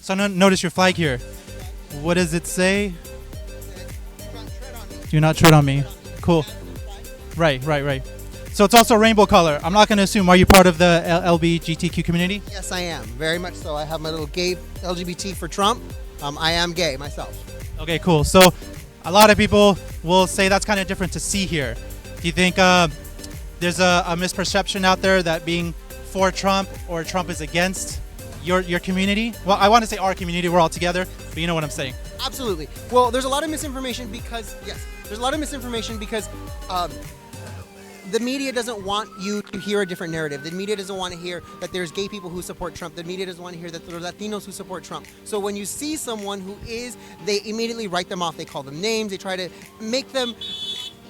So notice your flag here. What does it say? Do not tread on me. Cool. Right. So it's also rainbow color. I'm not going to assume. Are you part of the LGBTQ community? Yes, I am. Very much so. I have my little gay LGBT for Trump. I am gay myself. Okay, cool. So a lot of people will say that's kind of different to see here. Do you think there's a misperception out there that being for Trump or Trump is against your community? Well, I want to say our community. We're all together, but you know what I'm saying. Absolutely. Well, there's a lot of misinformation because, the media doesn't want you to hear a different narrative. The media doesn't want to hear that there's gay people who support Trump. The media doesn't want to hear that there are Latinos who support Trump. So when you see someone who is, they immediately write them off. They call them names. They try to make them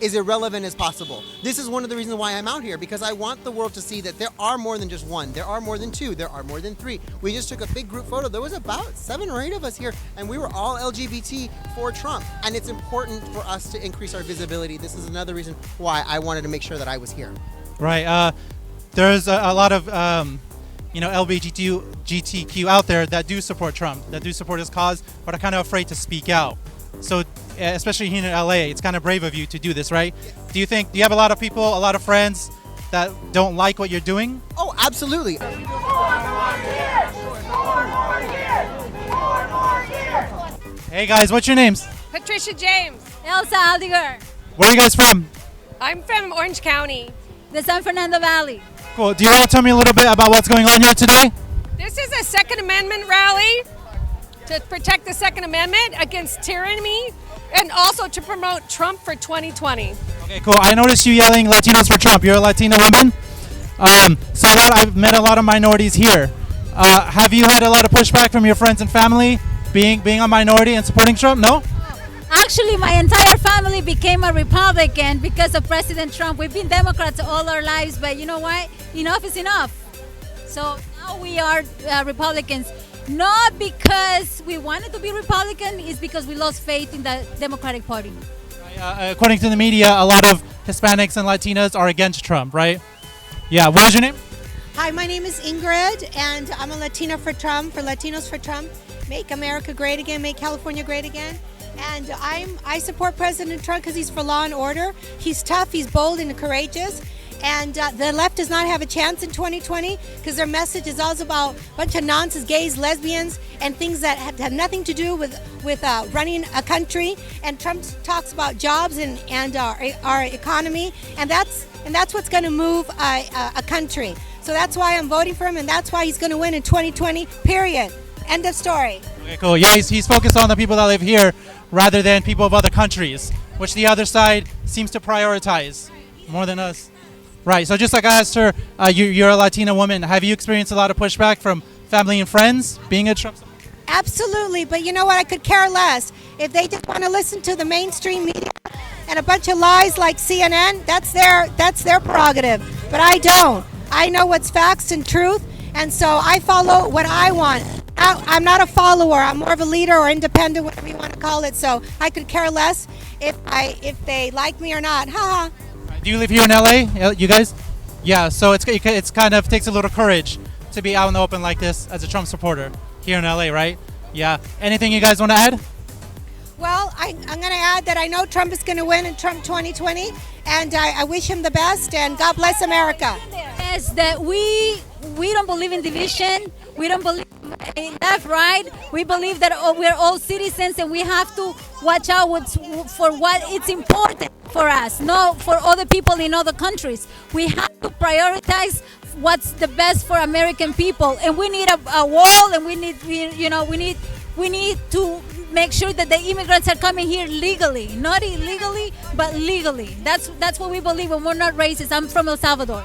as irrelevant as possible. This is one of the reasons why I'm out here, because I want the world to see that there are more than just one. There are more than two. There are more than three. We just took a big group photo. There was about 7 or 8 of us here, and we were all LGBT for Trump. And it's important for us to increase our visibility. This is another reason why I wanted to make sure that I was here. Right. There's a lot of LGBTQ out there that do support Trump, that do support his cause, but are kind of afraid to speak out. So especially here in LA, it's kind of brave of you to do this, right? Do you have a lot of people, a lot of friends that don't like what you're doing? Oh, absolutely. Hey guys, what's your names? Patricia James. Elsa Aldiger, Where are you guys from? I'm from Orange County. the San Fernando Valley. Cool. Do you all tell me a little bit about what's going on here today? This is a Second Amendment rally to protect the Second Amendment against tyranny and also to promote Trump for 2020. Okay, cool. I noticed you yelling Latinos for Trump. You're a Latina woman. So I've met a lot of minorities here. Have you had a lot of pushback from your friends and family being a minority and supporting Trump? No? Actually, my entire family became a Republican because of President Trump. We've been Democrats all our lives, but you know what? Enough is enough. So now we are Republicans. Not because we wanted to be Republican, it's because we lost faith in the Democratic Party. According to the media, a lot of Hispanics and Latinas are against Trump, right? Yeah, what is your name? Hi, my name is Ingrid, and I'm a Latina for Trump, for Latinos for Trump. Make America great again, make California great again. And I support President Trump because he's for law and order. He's tough, he's bold and courageous. And the left does not have a chance in 2020 because their message is all about a bunch of nonsense, gays, lesbians, and things that have nothing to do with running a country. And Trump talks about jobs and our economy, and that's what's going to move a country. So that's why I'm voting for him, and that's why he's going to win in 2020. Period. End of story. Okay, cool. Yeah, he's focused on the people that live here rather than people of other countries, which the other side seems to prioritize more than us. Right. So just like I asked her, you're a Latina woman. Have you experienced a lot of pushback from family and friends being a Trump supporter? Absolutely. But you know what? I could care less. If they just want to listen to the mainstream media and a bunch of lies like CNN, that's their prerogative. But I don't. I know what's facts and truth, and so I follow what I want. I'm not a follower. I'm more of a leader or independent, whatever you want to call it. So I could care less if they like me or not. Ha ha. Do you live here in LA, you guys? Yeah, so it's kind of takes a little courage to be out in the open like this as a Trump supporter here in LA, right? Yeah. Anything you guys want to add? Well, I'm going to add that I know Trump is going to win in Trump 2020, and I wish him the best, and God bless America. Is that we don't believe in division. We don't believe in left, right. We believe that we're all citizens and we have to watch out for what it's important for us, not for other people in other countries. We have to prioritize what's the best for American people, and we need a wall, and we need to make sure that the immigrants are coming here legally, not illegally, but legally. That's what we believe, and we're not racist. I'm from El Salvador.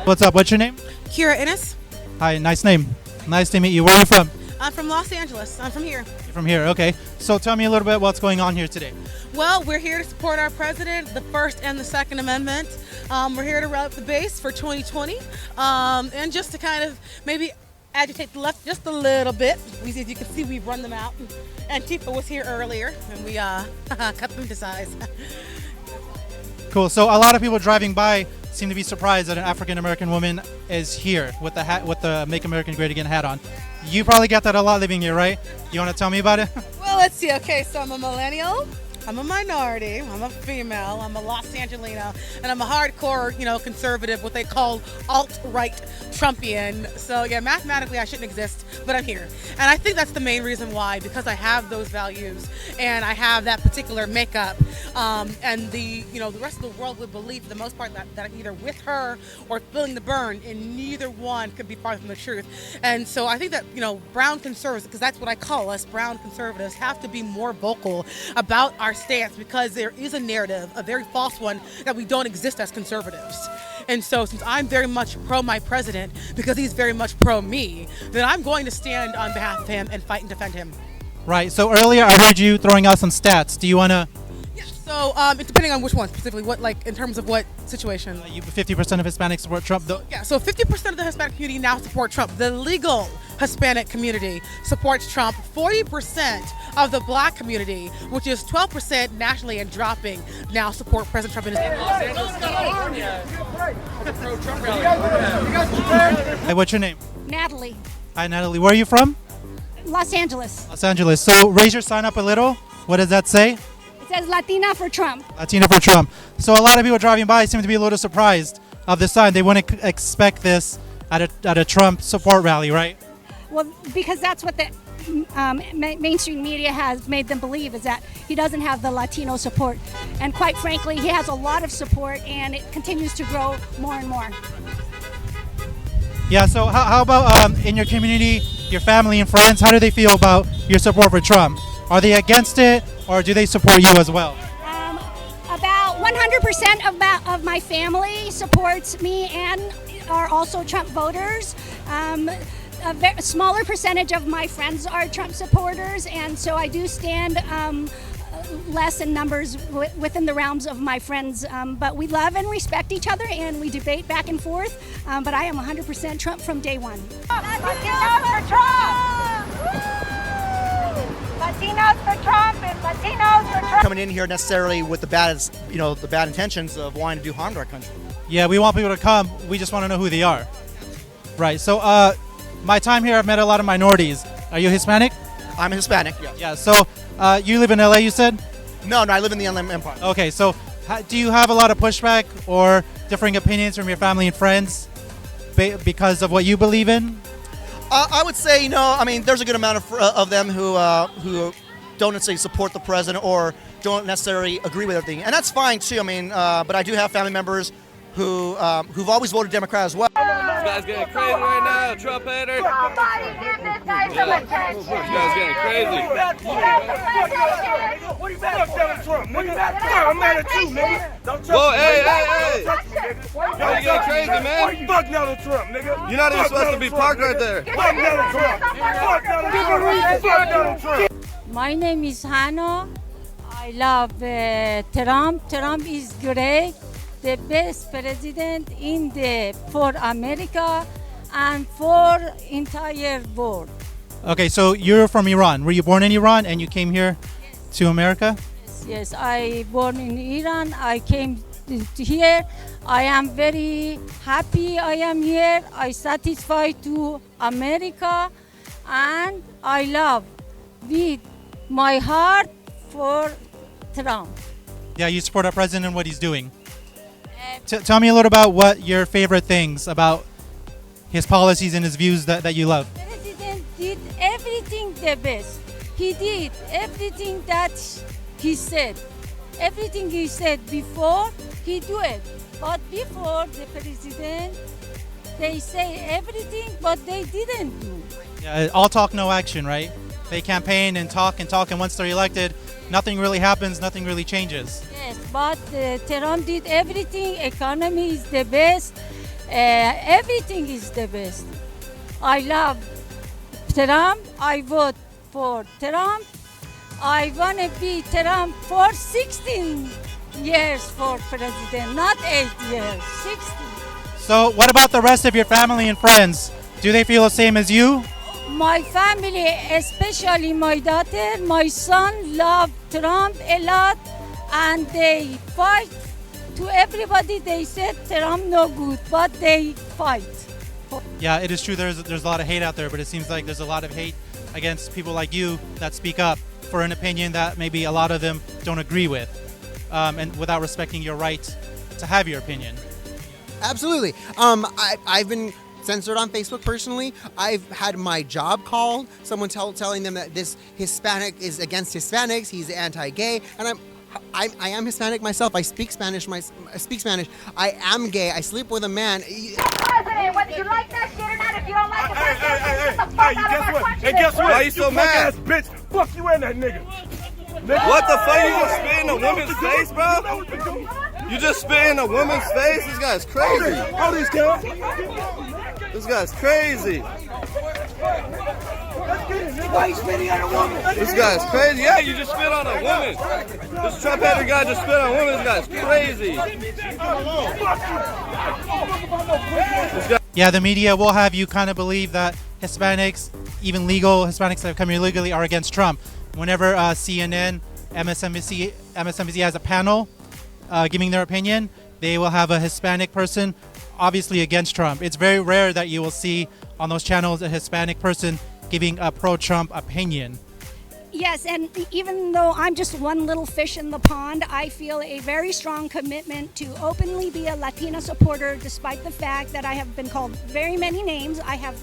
What's up? What's your name? Kira Ennis. Hi, nice name. Nice to meet you. Where are you from? I'm from Los Angeles. I'm from here. You're from here, okay. So tell me a little bit what's going on here today. Well, we're here to support our president, the First and the Second Amendment. We're here to rep the base for 2020, and just to kind of maybe agitate the left just a little bit. As you can see, we've run them out. Antifa was here earlier, and we cut them to size. Cool. So a lot of people driving by seem to be surprised that an African American woman is here with the hat, with the "Make America Great Again" hat on. You probably get that a lot living here, right? You want to tell me about it? Well, let's see. Okay, so I'm a millennial. I'm a minority. I'm a female. I'm a Los Angelina, and I'm a hardcore, conservative, what they call alt-right Trumpian. So yeah, mathematically I shouldn't exist, but I'm here, and I think that's the main reason why, because I have those values and I have that particular makeup, and the rest of the world would believe for the most part that I'm either with her or feeling the burn, and neither one could be far from the truth. And so I think that brown conservatives, because that's what I call us, brown conservatives, have to be more vocal about our stance, because there is a narrative, a very false one, that we don't exist as conservatives. And so since I'm very much pro my president, because he's very much pro me, then I'm going to stand on behalf of him and fight and defend him. Right. So earlier I heard you throwing out some stats. Do you want to? Yeah. So it's depending on which one specifically, what, like, in terms of what situation. 50% of Hispanics support Trump. Yeah, so 50% of the Hispanic community now support Trump. The legal Hispanic community supports Trump. 40% of the black community, which is 12% nationally and dropping, now support President Trump in his Los Angeles, California. Hey, what's your name? Natalie, Hi, Natalie. Where are you from? Los Angeles. Los Angeles. So raise your sign up a little. What does that say? It says Latina for Trump. Latina for Trump. So a lot of people driving by seem to be a little surprised of the sign. They wouldn't expect this at a Trump support rally, right? Well, because that's what the mainstream media has made them believe, is that he doesn't have the Latino support. And quite frankly, he has a lot of support, and it continues to grow more and more. Yeah, so how about in your community, your family and friends, how do they feel about your support for Trump? Are they against it, or do they support you as well? About 100% of my family supports me and are also Trump voters. A smaller percentage of my friends are Trump supporters, and so I do stand less in numbers within the realms of my friends. But we love and respect each other, and we debate back and forth. But I am 100% Trump from day one. Latinos for Trump! Latinos for Trump and Latinos for Trump! Coming in here necessarily with the bad intentions of wanting to do harm to our country. Yeah, we want people to come. We just want to know who they are. Right. So my time here, I've met a lot of minorities. Are you Hispanic? I'm Hispanic, yes. Yeah. So you live in LA, you said? No, I live in the Inland Empire. Okay. So do you have a lot of pushback or differing opinions from your family and friends because of what you believe in? I would say, there's a good amount of them who don't necessarily support the president or don't necessarily agree with everything. And that's fine, too. But I do have family members who've always voted Democrat as well. This guy's getting crazy right now, Trump hater. Somebody give this guy some attention! This guy's getting crazy. What are you mad at Trump, nigga? I'm mad at you, nigga. Whoa, hey. Why you getting crazy, man? Fuck Donald Trump, nigga. You're not even supposed to be parked right there. Fuck Donald Trump. Fuck Donald Trump. My name is Hannah. I love Trump. Trump is great, the best president for America and for entire world. Okay, so you're from Iran. Were you born in Iran and you came here to America? Yes, I born in Iran. I came to here. I am very happy I am here. I satisfied to America, and I love with my heart for Trump. Yeah, you support our president and what he's doing. Tell me a little about what your favorite things about his policies and his views that you love. The president did everything the best. He did everything that he said. Everything he said before, he do it. But before the president, they say everything, but they didn't do. Yeah, all talk, no action, right? They campaign and talk, and once they're elected, nothing really happens, nothing really changes. Yes, but Trump did everything. Economy is the best. Everything is the best. I love Trump. I vote for Trump. I want to be Trump for 16 years for president, not 8 years, 16. So what about the rest of your family and friends? Do they feel the same as you? My family, especially my daughter, my son, love Trump a lot, and they fight To everybody, they said that I'm no good, but they fight. Yeah, it is true. There's a lot of hate out there, but it seems like there's a lot of hate against people like you that speak up for an opinion that maybe a lot of them don't agree with, and without respecting your right to have your opinion. Absolutely. I've been censored on Facebook personally. I've had my job called. Someone telling them that this Hispanic is against Hispanics. He's anti-gay, and I am Hispanic myself. I speak Spanish. I speak Spanish. I am gay. I sleep with a man. President, whether you like that shit or not, if you don't like it, Hey, guess what? Hey, guess what? Why you so mad? Ass bitch. Fuck you and that nigga. What the fuck? You just spit in a woman's face, bro? You just spit in a woman's face? This guy's crazy. All these kids. This guy's crazy. Why you spitting on a woman? This guy's crazy. Yeah, you just spit on a woman. This Trump hater guy just spit on a woman. This guy's crazy. Yeah, the media will have you kind of believe that Hispanics, even legal Hispanics that have come here illegally, are against Trump. Whenever CNN, MSNBC has a panel giving their opinion, they will have a Hispanic person obviously against Trump. It's very rare that you will see on those channels a Hispanic person giving a pro-Trump opinion. Yes, and even though I'm just one little fish in the pond, I feel a very strong commitment to openly be a Latina supporter, despite the fact that I have been called very many names. I have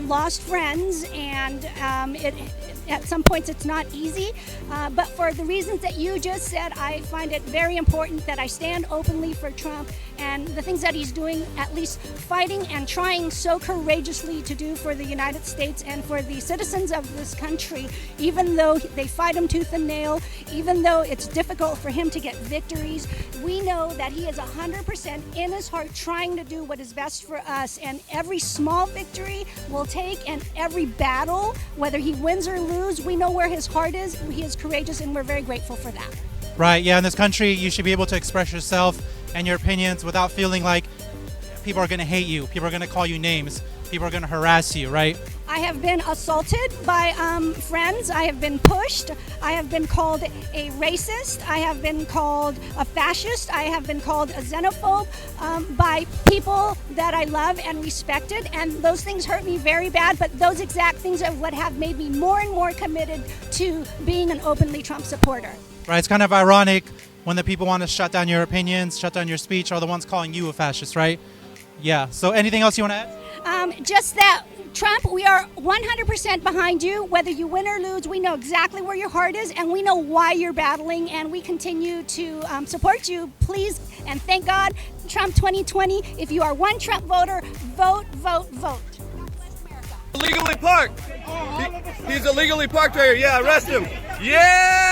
lost friends, and at some points it's not easy. But for the reasons that you just said, I find it very important that I stand openly for Trump and the things that he's doing, at least fighting and trying so courageously to do for the United States and for the citizens of this country, even though they fight him tooth and nail, even though it's difficult for him to get victories. We know that he is 100% in his heart trying to do what is best for us, and every small victory we'll take, and every battle, whether he wins or loses, we know where his heart is. He is courageous, and we're very grateful for that. Right, yeah, in this country, you should be able to express yourself and your opinions without feeling like people are going to hate you, people are going to call you names, people are going to harass you, right? I have been assaulted by friends. I have been pushed. I have been called a racist. I have been called a fascist. I have been called a xenophobe by people that I love and respected. And those things hurt me very bad. But those exact things are what have made me more and more committed to being an openly Trump supporter. Right, it's kind of ironic when the people want to shut down your opinions, shut down your speech, are the ones calling you a fascist, right? Yeah, so anything else you want to add? Just that, Trump, we are 100% behind you. Whether you win or lose, we know exactly where your heart is, and we know why you're battling, and we continue to support you. Please, and thank God, Trump 2020, if you are one Trump voter, vote, vote, vote. Illegally parked. He's illegally parked right here. Yeah, arrest him. Yeah!